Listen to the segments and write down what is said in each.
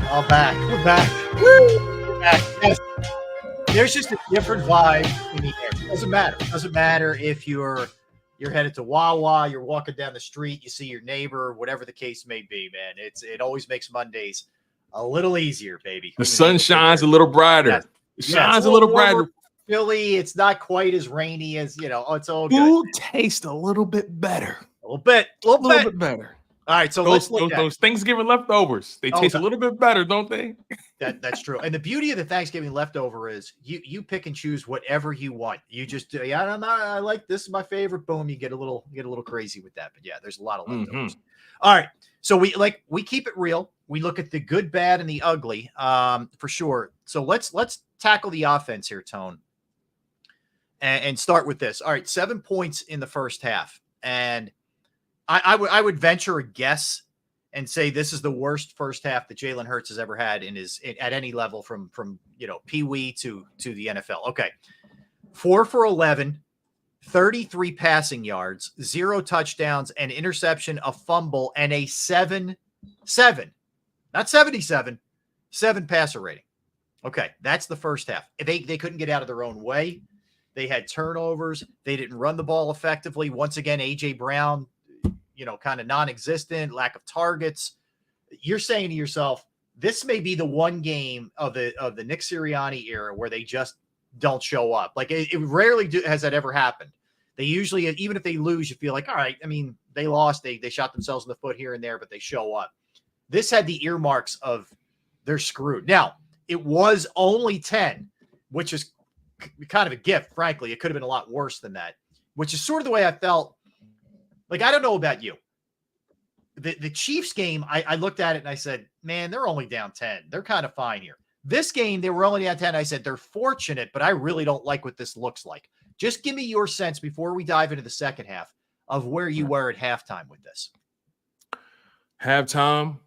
All back. We're back. Woo! We're back. Yes. There's just a different vibe in the air. Doesn't matter. Doesn't matter if you're headed to Wawa, you're walking down the street, you see your neighbor, whatever the case may be, man. It always makes Mondays a little easier, baby. The sun shines a little brighter. Yes. It shines a little brighter. Philly, it's not quite as rainy as, it's all good. Food tastes a little bit better. A little bit better. All right, so let's look at those Thanksgiving leftovers. They taste a little bit better, don't they? That's true. And the beauty of the Thanksgiving leftover is you pick and choose whatever you want. You just I like this is my favorite. Boom, you get a little crazy with that. But yeah, there's a lot of leftovers. All right, so we keep it real. We look at the good, bad, and the ugly, for sure. So let's tackle the offense here, Tone, and start with this. All right, 7 points in the first half, and I would venture a guess and say this is the worst first half that Jalen Hurts has ever had at any level from Pee-wee to the NFL. Okay. 4 for 11, 33 passing yards, 0 touchdowns, an interception, a fumble, and a 7, not 77, 7 passer rating. Okay. That's the first half. They couldn't get out of their own way. They had turnovers. They didn't run the ball effectively. Once again, A.J. Brown, kind of non-existent, lack of targets. You're saying to yourself, this may be the one game of the Nick Sirianni era where they just don't show up. Like it rarely has that ever happened. They usually, even if they lose, you feel like, all right, I mean, they lost, they shot themselves in the foot here and there, but they show up. This had the earmarks of they're screwed. Now, it was only 10, which is kind of a gift, frankly. It could have been a lot worse than that, which is sort of the way I felt. Like, I don't know about you. The Chiefs game, I looked at it and I said, man, they're only down 10. They're kind of fine here. This game, they were only down 10. I said, they're fortunate, but I really don't like what this looks like. Just give me your sense before we dive into the second half of where you were at halftime with this. Halftime,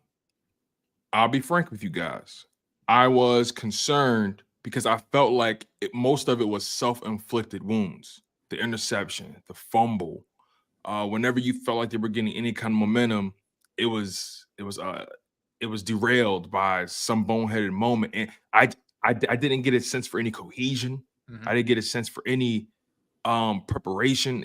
I'll be frank with you guys. I was concerned because I felt like most of it was self-inflicted wounds. The interception, the fumble. Whenever you felt like they were getting any kind of momentum, it was derailed by some boneheaded moment, and I didn't get a sense for any cohesion. I didn't get a sense for any preparation.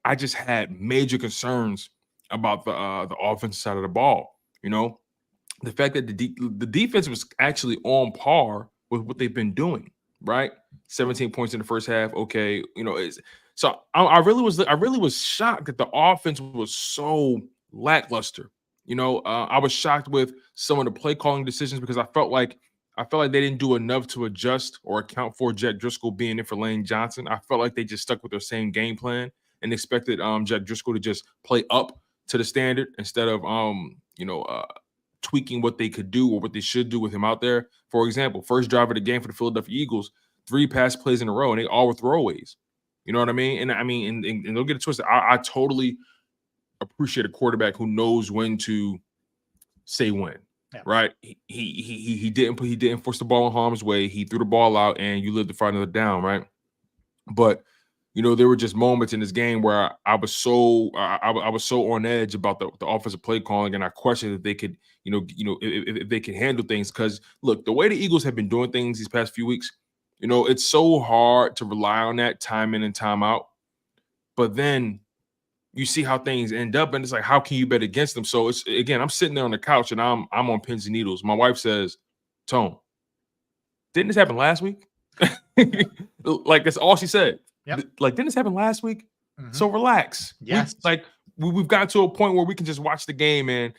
I just had major concerns about the offensive side of the ball. The fact that the defense was actually on par with what they've been doing. Right, 17 points in the first half. Okay, so I really was shocked that the offense was so lackluster. I was shocked with some of the play calling decisions because I felt like they didn't do enough to adjust or account for Jack Driscoll being in for Lane Johnson. I felt like they just stuck with their same game plan and expected Jack Driscoll to just play up to the standard instead of tweaking what they could do or what they should do with him out there. For example, first drive of the game for the Philadelphia Eagles, 3 pass plays in a row, and they all were throwaways. You know what I mean? And don't get it twisted. I totally appreciate a quarterback who knows when to say when. Yeah. Right? He didn't force the ball in harm's way. He threw the ball out, and you lived to find another down. Right? But there were just moments in this game where I was so on edge about the offensive play calling, and I questioned if they could, if they could handle things. Because look, the way the Eagles have been doing things these past few weeks, it's so hard to rely on that time in and time out. But then you see how things end up, and it's like, how can you bet against them? So it's, again, I'm sitting there on the couch and I'm on pins and needles. My wife says, "Tone, didn't this happen last week?" Like, that's all she said. Yep. Like, didn't this happen last week? So relax. Yes. We've got to a point where we can just watch the game, and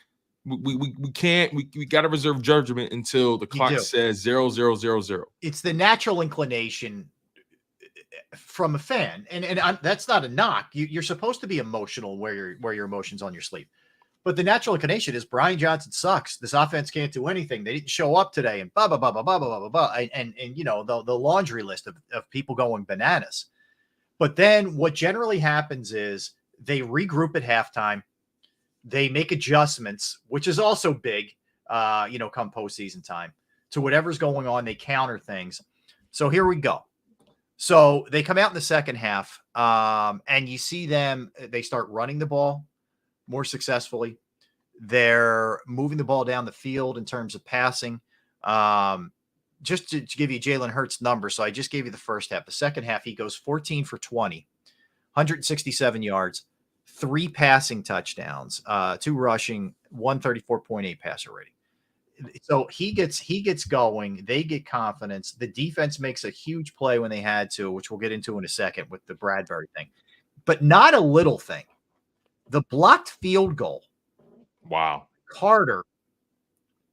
we can't. We got to reserve judgment until the clock says 0-0-0-0. It's the natural inclination from a fan, and that's not a knock. You're supposed to be emotional where your emotions on your sleeve, but the natural inclination is Brian Johnson sucks. This offense can't do anything. They didn't show up today, and blah blah blah blah blah blah blah blah. And the laundry list of people going bananas. But then what generally happens is they regroup at halftime. They make adjustments, which is also big, come postseason time, to whatever's going on. They counter things. So here we go. So they come out in the second half, and you see them. They start running the ball more successfully. They're moving the ball down the field in terms of passing. Just to give you Jalen Hurts' number, so I just gave you the first half. The second half, he goes 14 for 20, 167 yards, 3 passing touchdowns, 2 rushing, 134.8 passer rating. So he gets going. They get confidence. The defense makes a huge play when they had to, which we'll get into in a second with the Bradbury thing. But not a little thing. The blocked field goal. Wow. Carter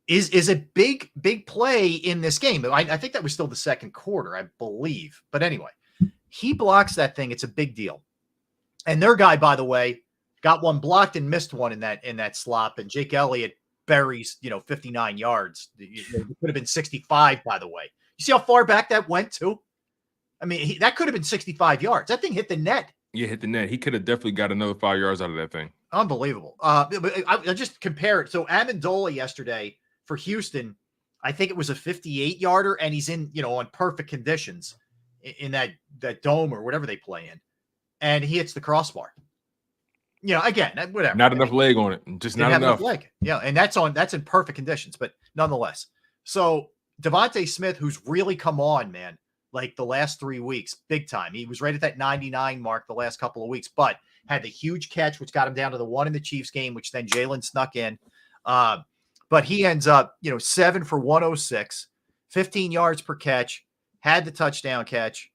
is a big play in this game. I think that was still the second quarter, I believe. But anyway, he blocks that thing. It's a big deal. And their guy, by the way, got one blocked and missed one in that slop. And Jake Elliott buries, 59 yards. It could have been 65, by the way. You see how far back that went to? I mean, that could have been 65 yards. That thing hit the net. Yeah, hit the net. He could have definitely got another 5 yards out of that thing. Unbelievable. But I just compare it. So Amendola yesterday for Houston, I think it was a 58-yarder, and he's in, on perfect conditions in that dome or whatever they play in, and he hits the crossbar. Again, whatever. Not enough leg on it. Just not enough leg. Yeah, and that's in perfect conditions, but nonetheless. So Devontae Smith, who's really come on, man, like the last 3 weeks, big time. He was right at that 99 mark the last couple of weeks, but had the huge catch, which got him down to the one in the Chiefs game, which then Jalen snuck in. But he ends up, 7 for 106, 15 yards per catch, had the touchdown catch.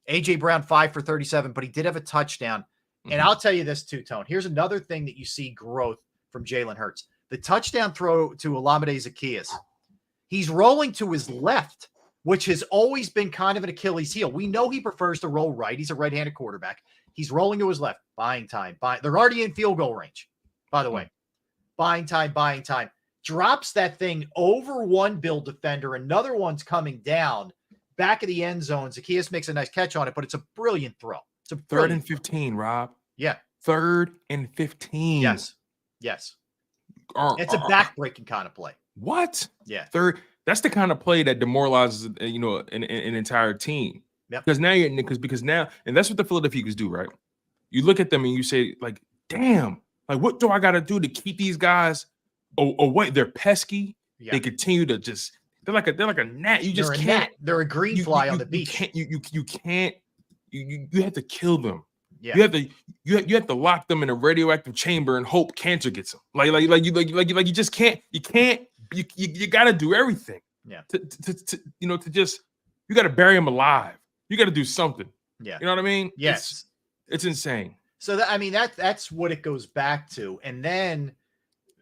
A.J. Brown, 5 for 37, but he did have a touchdown. Mm-hmm. And I'll tell you this too, Tone. Here's another thing that you see growth from Jalen Hurts. The touchdown throw to Olamide Zaccheaus. He's rolling to his left, which has always been kind of an Achilles heel. We know he prefers to roll right. He's a right-handed quarterback. He's rolling to his left. Buying time. They're already in field goal range, by the way. Buying time. Drops that thing over one Bill defender. Another one's coming down. Back of the end zone. Zaccheaus makes a nice catch on it, but it's a brilliant throw. It's a third and 15, Rob. Yeah. 3rd and 15. Yes. It's a back-breaking kind of play. What? Yeah. That's the kind of play that demoralizes, an entire team. Yep. Because now, and that's what the Philadelphia Eagles do, right? You look at them and you say, like, damn, like, what do I got to do to keep these guys away? They're pesky. Yeah. They continue to just, they're like a gnat. You just can't. They're a green fly on the beach. You can't. You have to kill them. Yeah. You have to lock them in a radioactive chamber and hope cancer gets them. You just can't. You got to do everything. Yeah. To just, you got to bury them alive. You got to do something. Yeah. You know what I mean? Yes. It's insane. So that's what it goes back to. And then,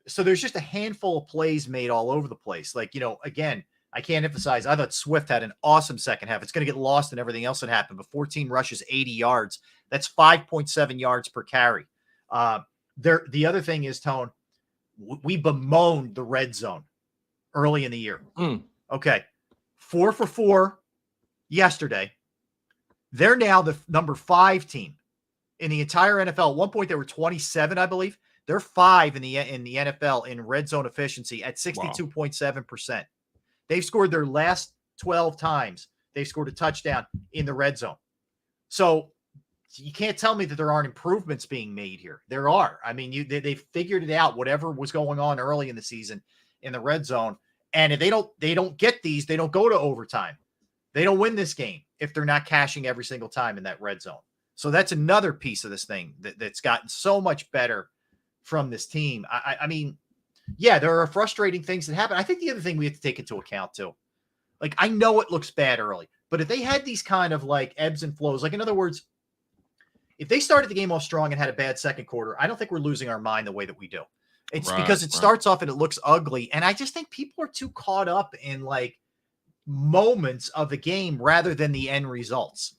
so there's just a handful of plays made all over the place. Like, again, I can't emphasize, I thought Swift had an awesome second half. It's going to get lost in everything else that happened, but 14 rushes, 80 yards. That's 5.7 yards per carry. The other thing is, Tone, we bemoaned the red zone early in the year. Okay. 4 for 4 yesterday. They're now the number 5 team in the entire NFL. At one point, they were 27, I believe. They're 5 in the NFL in red zone efficiency at 62.7%. They've scored their last 12 times. They've scored a touchdown in the red zone. So you can't tell me that there aren't improvements being made here. There are. I mean, they figured it out, whatever was going on early in the season in the red zone. And if they don't get these, they don't go to overtime. They don't win this game if they're not cashing every single time in that red zone. So that's another piece of this thing that's gotten so much better from this team. I mean, yeah, there are frustrating things that happen. I think the other thing we have to take into account too, like, I know it looks bad early, but if they had these kind of like ebbs and flows, like in other words, if they started the game off strong and had a bad second quarter, I don't think we're losing our mind the way that we do. It's because it starts off and it looks ugly. And I just think people are too caught up in like moments of the game rather than the end results.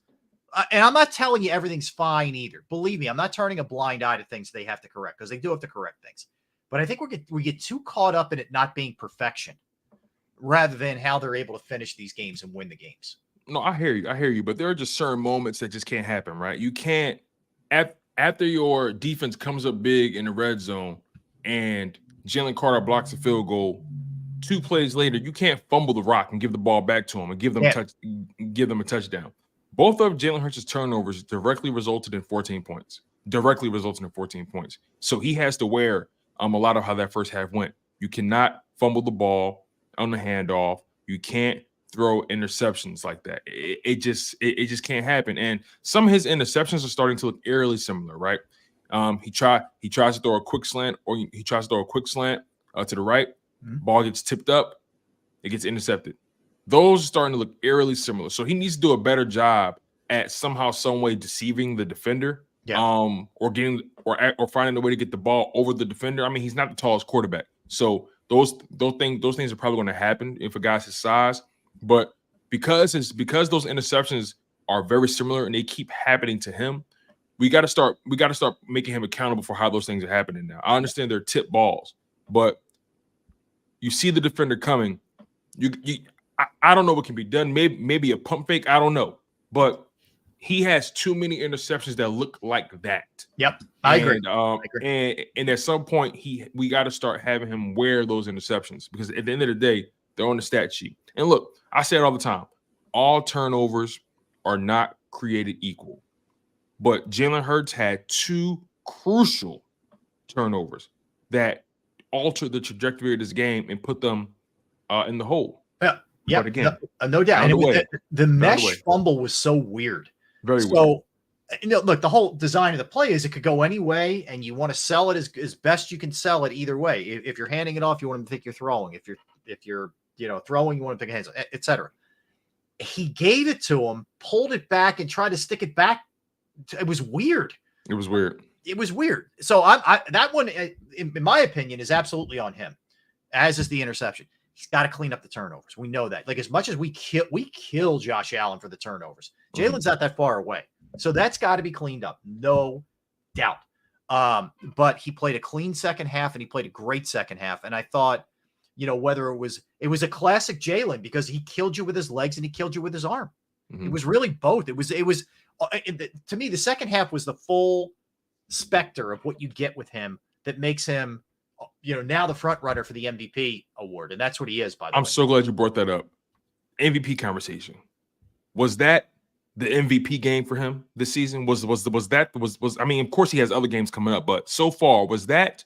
And I'm not telling you everything's fine either. Believe me, I'm not turning a blind eye to things they have to correct, because they do have to correct things. But I think we get too caught up in it not being perfection rather than how they're able to finish these games and win the games. No, I hear you. But there are just certain moments that just can't happen, right? You can't, after your defense comes up big in the red zone and Jalen Carter blocks a field goal, 2 plays later, you can't fumble the rock and give the ball back to him and give them a touchdown. Both of Jalen Hurts' turnovers directly resulted in 14 points. So he has to wear a lot of how that first half went. You cannot fumble the ball on the handoff. You can't throw interceptions like that. It just can't happen. And some of his interceptions are starting to look eerily similar, right? He tries to throw a quick slant, or he tries to throw a quick slant to the right. Ball gets tipped up, it gets intercepted. Those are starting to look eerily similar. So he needs to do a better job at somehow, some way deceiving the defender, or getting or finding a way to get the ball over the defender. I mean, he's not the tallest quarterback, so those things are probably going to happen if a guy's his size. But because those interceptions are very similar and they keep happening to him, we got to start making him accountable for how those things are happening now. I understand they're tip balls, but you see the defender coming. I don't know what can be done. Maybe a pump fake. I don't know, but he has too many interceptions that look like that. Yep, I agree. And at some point, we got to start having him wear those interceptions, because at the end of the day, they're on the stat sheet. And look, I say it all the time: all turnovers are not created equal. But Jalen Hurts had 2 crucial turnovers that altered the trajectory of this game and put them in the hole. Yeah, but again, no doubt. And the mesh fumble was so weird. Very weird. So, look, the whole design of the play is it could go any way, and you want to sell it as best you can sell it either way. If you're handing it off, you want them to think you're throwing. If you're throwing, you want to pick hands, etc. He gave it to him, pulled it back, and tried to stick it back. It was weird. It was weird. So that one, in my opinion, is absolutely on him, as is the interception. He's got to clean up the turnovers. We know that. Like, as much as we kill Josh Allen for the turnovers, Jalen's not that far away. So that's got to be cleaned up. No doubt. But he played a clean second half, and he played a great second half. And I thought, whether it was a classic Jalen, because he killed you with his legs and he killed you with his arm. It was really both. It was to me, the second half was the full specter of what you get with him that makes him, now the front runner for the MVP award. And that's what he is, by the way. I'm so glad you brought that up. MVP conversation. Was that the MVP game for him this season? Was I mean, of course he has other games coming up, but so far, was that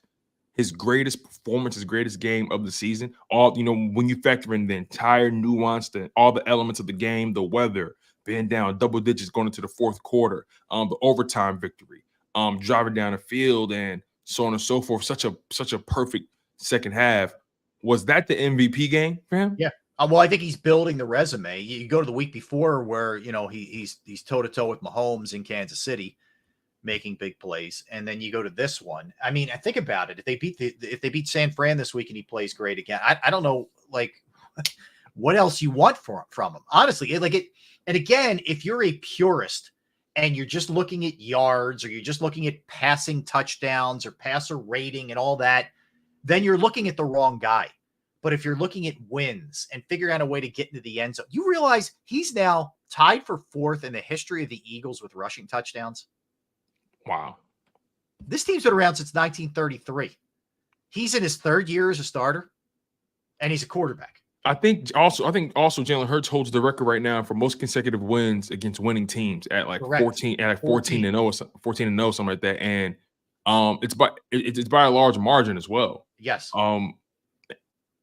his greatest performance, his greatest game of the season? All, when you factor in the entire nuance, all the elements of the game, the weather, being down double digits going into the fourth quarter, the overtime victory, driving down the field, and so on and so forth. Such a perfect second half. Was that the MVP game for him? Yeah. Well, I think he's building the resume. You go to the week before where, he's toe-to-toe with Mahomes in Kansas City, making big plays. And then you go to this one. I mean, I think about it. If they beat San Fran this week and he plays great again, I don't know, like, what else you want from him. Honestly, and again, if you're a purist and you're just looking at yards, or you're just looking at passing touchdowns or passer rating and all that, then you're looking at the wrong guy. But if you're looking at wins and figuring out a way to get into the end zone, you realize he's now tied for 4th in the history of the Eagles with rushing touchdowns. Wow. This team's been around since 1933. He's in his 3rd year as a starter, and he's a quarterback. I think also Jalen Hurts holds the record right now for most consecutive wins against winning teams at like 14 and 0, something like that. And it's by a large margin as well. Yes.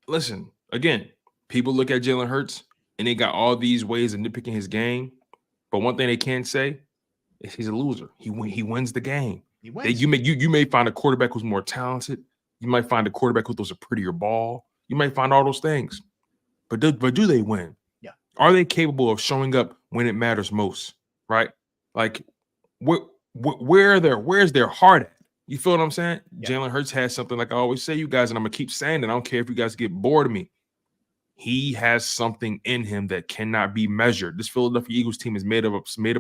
Listen, again, people look at Jalen Hurts and they got all these ways of nitpicking his game, but one thing they can't say is he's a loser. He wins the game. He wins. You may find a quarterback who's more talented. You might find a quarterback who throws a prettier ball. You might find all those things. But do they win? Yeah. Are they capable of showing up when it matters most? Right? Like, where's their heart at? You feel what I'm saying? Yeah. Jalen Hurts has something, like I always say, you guys, and I'm gonna keep saying it. I don't care if you guys get bored of me. He has something in him that cannot be measured. This Philadelphia Eagles team is made up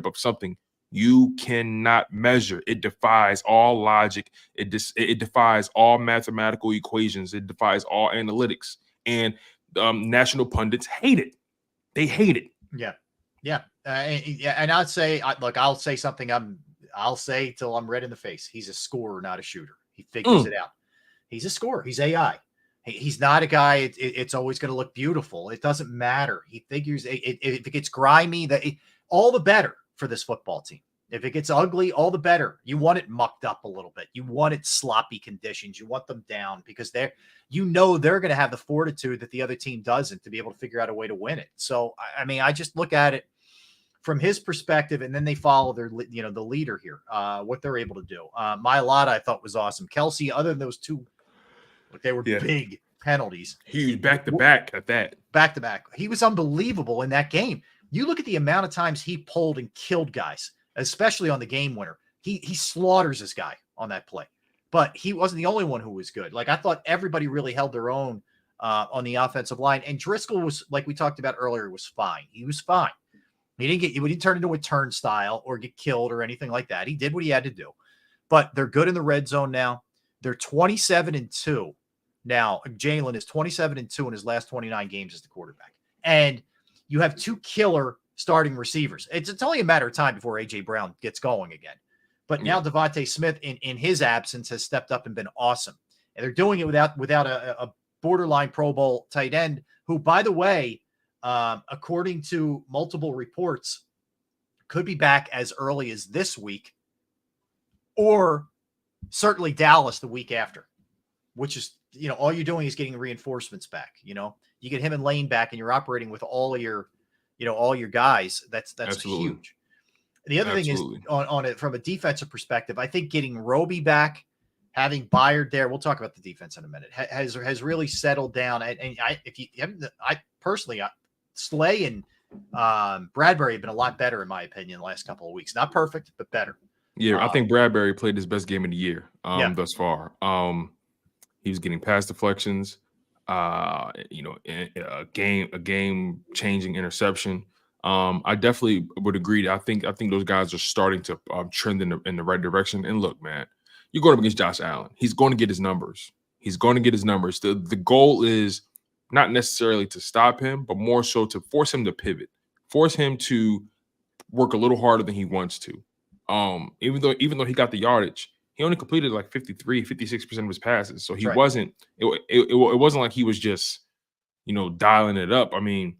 of something you cannot measure. It defies all logic. It defies all mathematical equations. It defies all analytics. And national pundits hate it. They hate it. Yeah. And I'll say something I'll say till I'm red in the face. He's a scorer, not a shooter. He figures it out. He's a scorer. He's AI. He's not a guy. It's always going to look beautiful. It doesn't matter. He figures if it gets grimy, all the better for this football team. If it gets ugly, all the better. You want it mucked up a little bit. You want it sloppy conditions. You want them down because they're going to have the fortitude that the other team doesn't to be able to figure out a way to win it. So, I mean, I just look at it from his perspective, and then they follow their, the leader here, what they're able to do. Mailata, I thought was awesome. Kelsey, other than those two, they were big penalties. Huge back-to-back at that. Back-to-back. He was unbelievable in that game. You look at the amount of times he pulled and killed guys, especially on the game winner. He slaughters this guy on that play. But he wasn't the only one who was good. Like, I thought everybody really held their own on the offensive line. And Driscoll was, like we talked about earlier, was fine. He was fine. He didn't turn into a turnstile or get killed or anything like that. He did what he had to do. But they're good in the red zone now. They're 27-2. Now, Jalen is 27-2 in his last 29 games as the quarterback. And you have two killer starting receivers. It's only a matter of time before A.J. Brown gets going again. But now Devontae Smith, in his absence, has stepped up and been awesome. And they're doing it without a borderline Pro Bowl tight end who, by the way, according to multiple reports, could be back as early as this week or certainly Dallas the week after, which is, all you're doing is getting reinforcements back. You get him and Lane back and you're operating with all of your, all your guys. That's huge. The other thing is on it from a defensive perspective, I think getting Roby back, having Byard there, we'll talk about the defense in a minute, has really settled down. And I personally, Slay and Bradbury have been a lot better, in my opinion, the last couple of weeks. Not perfect, but better. Yeah, I think Bradbury played his best game of the year thus far. He was getting pass deflections, a game-changing interception. I definitely would agree. I think those guys are starting to trend in the right direction. And look, man, you're going up against Josh Allen. He's going to get his numbers. The goal is not necessarily to stop him, but more so to force him to pivot, force him to work a little harder than he wants to. Even though he got the yardage, he only completed like 56% of his passes. So he wasn't, it wasn't like he was just, dialing it up. I mean,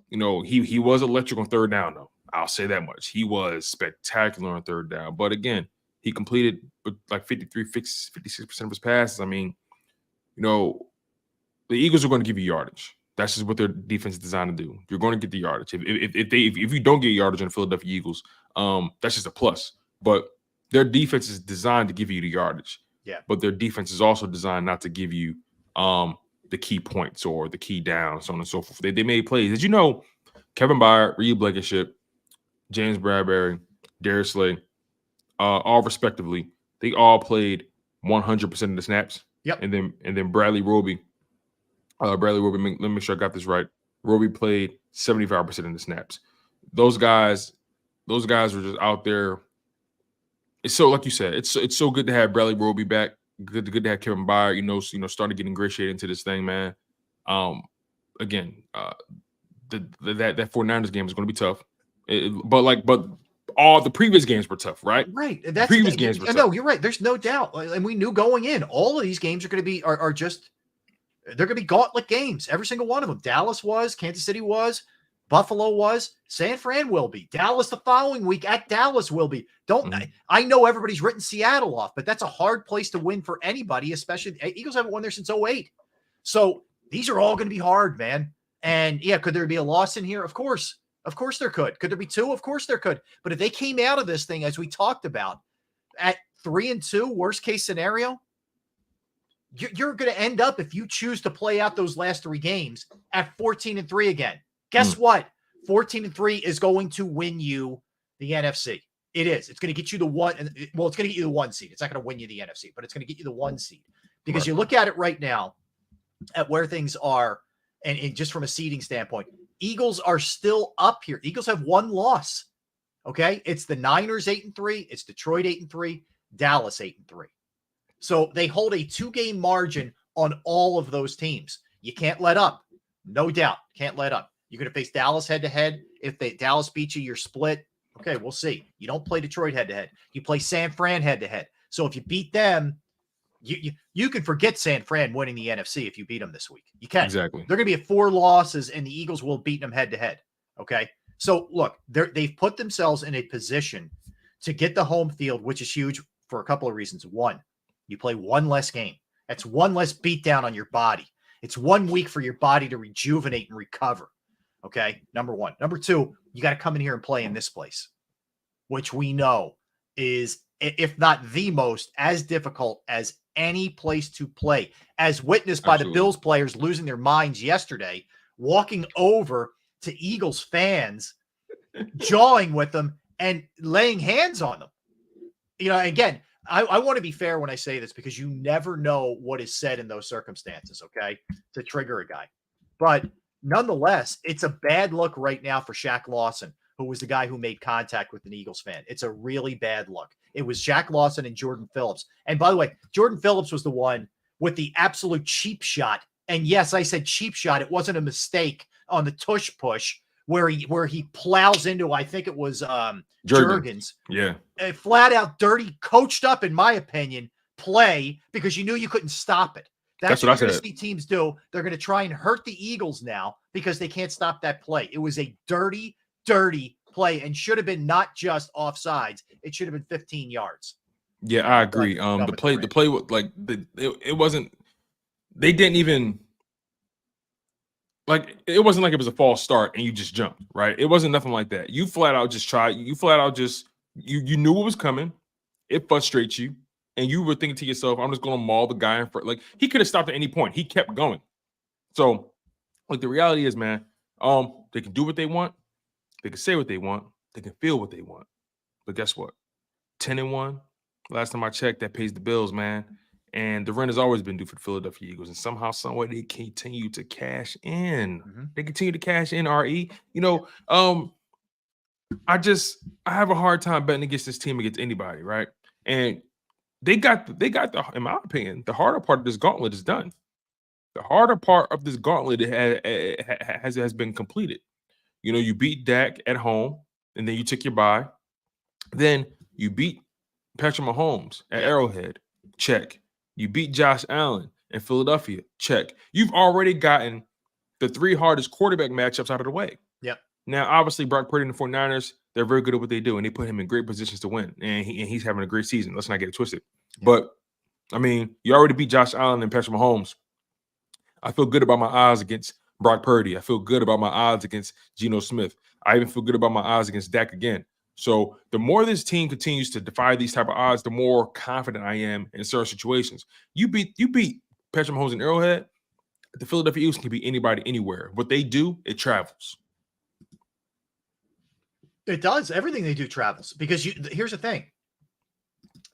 he was electric on third down, though. I'll say that much. He was spectacular on third down. But again, he completed like 56% of his passes. I mean, the Eagles are going to give you yardage. That's just what their defense is designed to do. You're going to get the yardage. If you don't get yardage on the Philadelphia Eagles, that's just a plus. But their defense is designed to give you the yardage. Yeah. But their defense is also designed not to give you the key points or the key downs, so on and so forth. They made plays. As you know, Kevin Byard, Reed Blankenship, James Bradbury, Darius Slay, all respectively, they all played 100% of the snaps. Yep. And then Bradley Roby, let me make sure I got this right. Roby played 75% of the snaps. Those guys were just out there. It's so, like you said, it's so good to have Bradley Roby back. Good to have Kevin Byard, starting getting ingratiated into this thing, man. Again, that 49ers game is going to be tough. But all the previous games were tough, right? Right. The previous games were tough. No, you're right. There's no doubt. And we knew going in, all of these games are going to be they're going to be gauntlet games. Every single one of them. Dallas was, Kansas City was, Buffalo was, San Fran will be. Dallas the following week at Dallas will be. I know everybody's written Seattle off, but that's a hard place to win for anybody, especially Eagles haven't won there since 2008. So these are all going to be hard, man. And yeah, could there be a loss in here? Of course there could. Could there be two? Of course there could. But if they came out of this thing, as we talked about, at 3-2, worst case scenario, you're going to end up, if you choose to play out those last three games, at 14-3 again. Guess what? 14-3 is going to win you the NFC. It is. It's going to get you the one. Well, it's going to get you the one seed. It's not going to win you the NFC, but it's going to get you the one seed. Because you look at it right now, at where things are, and just from a seeding standpoint, Eagles are still up here. Eagles have one loss. Okay. It's the Niners 8-3. It's Detroit 8-3, Dallas 8-3. So they hold a 2-game margin on all of those teams. You can't let up. No doubt. Can't let up. You're going to face Dallas head-to-head. If Dallas beats you, you're split. Okay, we'll see. You don't play Detroit head-to-head. You play San Fran head-to-head. So if you beat them, you can forget San Fran winning the NFC if you beat them this week. You can. Exactly. They're going to be at 4 losses, and the Eagles will beat them head-to-head. Okay? So, look, they've put themselves in a position to get the home field, which is huge for a couple of reasons. One, you play one less game. That's one less beatdown on your body. It's 1 week for your body to rejuvenate and recover. Okay, number one. Number two, you got to come in here and play in this place, which we know is, if not the most, as difficult as any place to play, as witnessed by the Bills players losing their minds yesterday, walking over to Eagles fans, jawing with them and laying hands on them. You know, again, I want to be fair when I say this, because you never know what is said in those circumstances, okay, to trigger a guy. But nonetheless, it's a bad look right now for Shaq Lawson, who was the guy who made contact with an Eagles fan. It's a really bad look. It was Shaq Lawson and Jordan Phillips. And by the way, Jordan Phillips was the one with the absolute cheap shot. And yes, I said cheap shot. It wasn't a mistake on the tush push where he plows into, I think it was Jurgens. Yeah. A flat out dirty, coached up, in my opinion, play, because you knew you couldn't stop it. That's what you're going to see teams do. They're going to try and hurt the Eagles now because they can't stop that play. It was a dirty, dirty play, and should have been not just offsides. It should have been 15 yards. Yeah, I agree. The play was like it wasn't. They didn't even. Like, it wasn't like it was a false start and you just jumped, right? It wasn't nothing like that. You flat out just tried. You flat out just, you knew what was coming. It frustrates you. And you were thinking to yourself, I'm just going to maul the guy in front. Like, he could have stopped at any point. He kept going. So, like, the reality is, man, they can do what they want. They can say what they want. They can feel what they want. But guess what? 10-1. Last time I checked, that pays the bills, man. And the rent has always been due for the Philadelphia Eagles. And somehow, some way, they continue to cash in. Mm-hmm. They continue to cash in, RE. You know, I have a hard time betting against this team, against anybody, right? And they got the, in my opinion, the harder part of this gauntlet is done. The harder part of this gauntlet has been completed. You know, you beat Dak at home, and then you took your bye. Then you beat Patrick Mahomes at Arrowhead. Check. You beat Josh Allen in Philadelphia. Check. You've already gotten the 3 hardest quarterback matchups out of the way. Yep. Now, obviously, Brock Purdy and the 49ers, they're very good at what they do, and they put him in great positions to win. And he's having a great season. Let's not get it twisted. Yep. But, I mean, you already beat Josh Allen and Patrick Mahomes. I feel good about my odds against Brock Purdy. I feel good about my odds against Geno Smith. I even feel good about my odds against Dak again. So the more this team continues to defy these type of odds, the more confident I am in certain situations. You beat Patrick Mahomes in Arrowhead. The Philadelphia Eagles can beat anybody anywhere. What they do, it travels. It does. Everything they do travels, because here's the thing.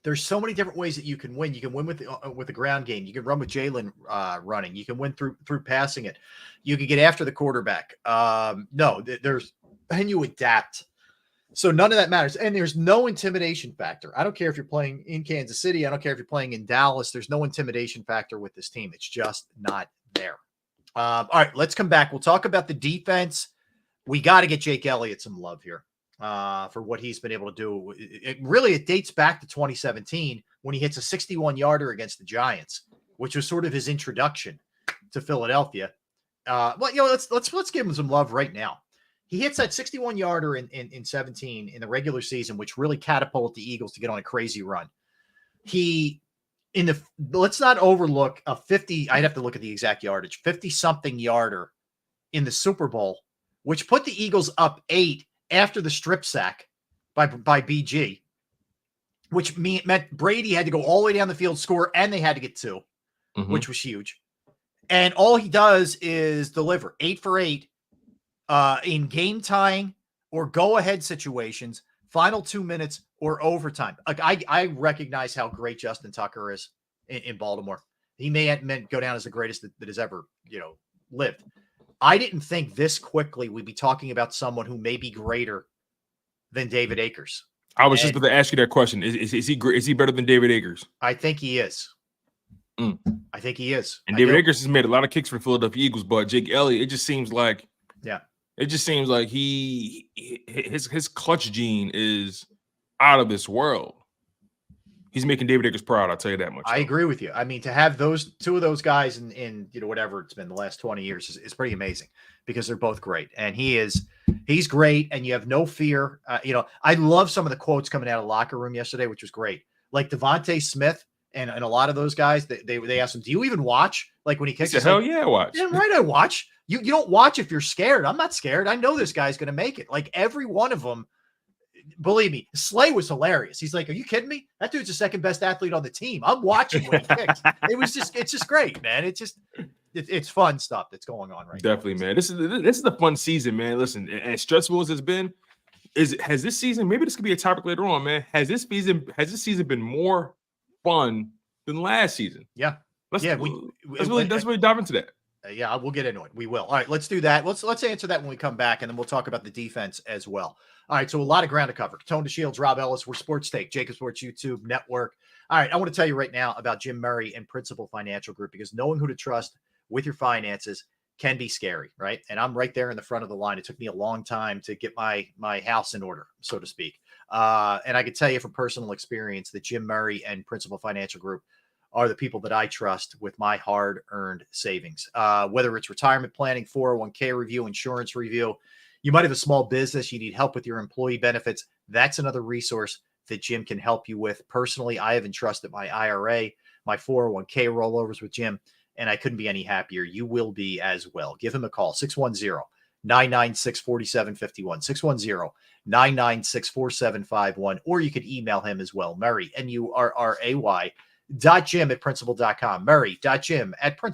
There's so many different ways that you can win. You can win with the ground game. You can run with Jalen running. You can win through passing it. You can get after the quarterback. And you adapt. So none of that matters. And there's no intimidation factor. I don't care if you're playing in Kansas City. I don't care if you're playing in Dallas. There's no intimidation factor with this team. It's just not there. All right, let's come back. We'll talk about the defense. We got to get Jake Elliott some love here for what he's been able to do. It dates back to 2017 when he hits a 61-yarder against the Giants, which was sort of his introduction to Philadelphia. Let's give him some love right now. He hits that 61-yarder in 17 in the regular season, which really catapulted the Eagles to get on a crazy run. Let's not overlook a 50. I'd have to look at the exact yardage, 50-something yarder in the Super Bowl, which put the Eagles up 8 after the strip sack by BG, which meant Brady had to go all the way down the field, score, and they had to get 2, which was huge. And all he does is deliver 8 for 8. In game tying or go ahead situations, final 2 minutes or overtime. Like I recognize how great Justin Tucker is in Baltimore. He may go down as the greatest that has ever, lived. I didn't think this quickly we'd be talking about someone who may be greater than David Akers. I was just about to ask you that question. Is he better than David Akers? I think he is. I think he is. And David Akers has made a lot of kicks for the Philadelphia Eagles, but Jake Elliott, it just seems like his clutch gene is out of this world. He's making David Akers proud. I'll tell you that much. I agree with you. I mean, to have two of those guys in whatever it's been the last 20 years is pretty amazing because they're both great. And he's great. And you have no fear. I love some of the quotes coming out of the locker room yesterday, which was great. Like Devontae Smith and a lot of those guys, they asked him, do you even watch? Like when he kicks, hell yeah, I watch. Yeah, right. I watch. You don't watch if you're scared. I'm not scared. I know this guy's going to make it. Like every one of them. Believe me, Slay was hilarious. He's like, are you kidding me? That dude's the second best athlete on the team. I'm watching when he kicks. It's just great, man. It's fun stuff that's going on right Definitely, now. Man. This is a fun season, man. Listen, as stressful as it's been, has this season, maybe this could be a topic later on, man. Has this season been more fun than last season? Yeah. Let's really dive into that. Yeah, we'll get into it. We will. All right, let's do that. Let's answer that when we come back, and then we'll talk about the defense as well. All right, so a lot of ground to cover. Tone to Shields, Rob Ellis, we're Sports Take, JAKIB Sports YouTube Network. All right, I want to tell you right now about Jim Murray and Principal Financial Group because knowing who to trust with your finances can be scary, right? And I'm right there in the front of the line. It took me a long time to get my house in order, so to speak. And I can tell you from personal experience that Jim Murray and Principal Financial Group are the people that I trust with my hard-earned savings. Whether it's retirement planning, 401k review, insurance review, you might have a small business, you need help with your employee benefits. That's another resource that Jim can help you with. Personally, I have entrusted my IRA, my 401k rollovers with Jim, and I couldn't be any happier. You will be as well. Give him a call, 610-996-4751, 610-996-4751, or you could email him as well, Murray, Murray.Jim@principal.com, Murray.Jim@principal.com.